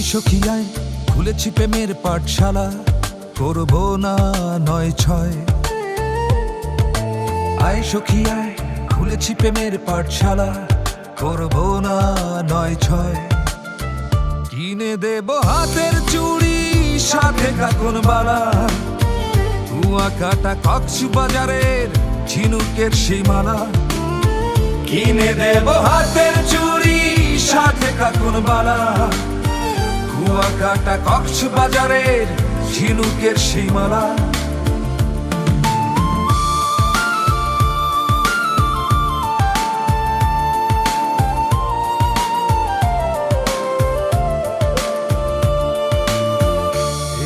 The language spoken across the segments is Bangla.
সখী আয়, খুলেছি প্রেমের পাঠশালা, করবো না ৯-৬। আয় সখী আয়, খুলেছি প্রেমের পাঠশালা, করবো না ৯-৬। কিনে দেব হাতের চুড়ি, সাথে কাকন বালা, কুয়া কাটা কক্সবাজারের ঝিনুকের সেই মালা। কিনে দেব হাতের চুড়ি, সাথে কাকন বালা, কুয়া কাটা কক্সবাজারের ঝিনুকের সেই মালা।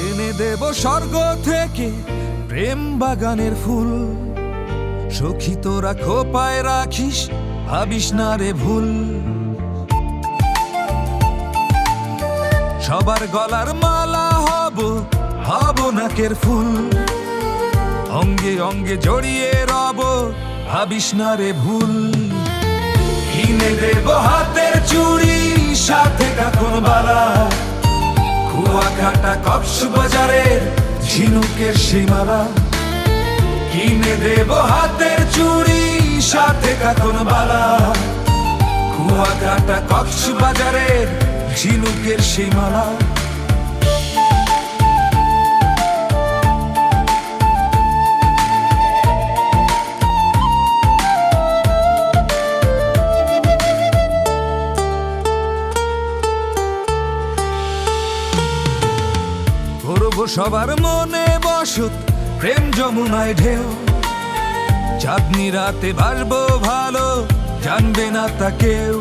এনে দেব স্বর্গ থেকে প্রেম বাগানের ফুল, সখী তোরা খোপায় রাখিস, ভাবিস না রে ভুল। সবার গলার মালা হব নাকের ফুল, অঙ্গে অঙ্গে জড়িয়ে রব, ভাবিস না রে ভুল। কিনে দেব হাতের চুড়ি, সাথে কাকন বালা, কুয়া কাটা কক্সবাজারের ঝিনুকের সেই মালা। কিনে দেব হাতের চুড়ি, সাথে কাকন বালা, কুয়া কাটা কক্সবাজারের ঝিনুকের সেই মালা। করবো সবার মনে বসত, প্রেম যমুনায় ঢেউ, চাঁদনি রাতে ভাসবো ভালো, জানবে না তা কেউ।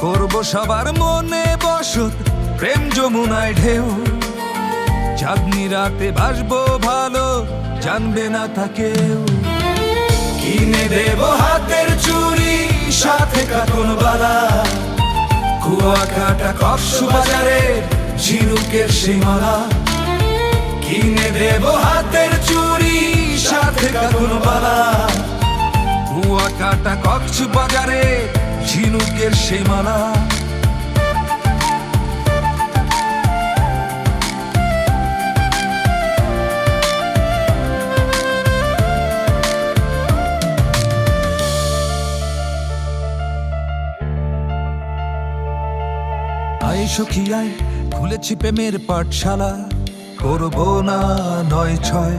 করবো সবার মনে বসত, প্রেম যমুনায় ঢেউ, চাঁদনি রাতে ভাসবো ভালো, জানবে না তা কেউ। কিনে দেব হাতের চুড়ি, সাথে কাকন বালা, কুয়া কাটা কক্সবাজারের ঝিনুকের সেই মালা। কিনে দেব হাতের চুড়ি, সাথে কাকন বালা, কুয়া কাটা কক্সবাজারের ঝিনুকের সেই মালা। আয় সখী আয়, খুলেছি প্রেমের পাঠশালা, করবো না ৯-৬।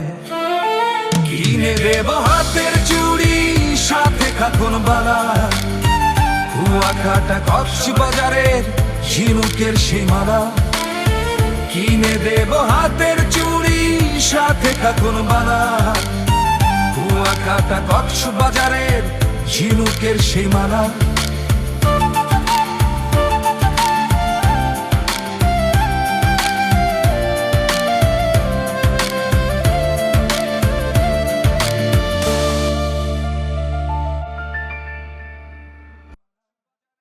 কিনে দেব হাতের চুড়ি, সাথে কাকন বালা, কুয়া কাটা কক্সবাজারের ঝিনুকের সেই মালা। কিনে দেব হাতের চুড়ি, সাথে কাকন বালা, কুয়া কাটা কক্সবাজারের ঝিনুকের সেই মালা।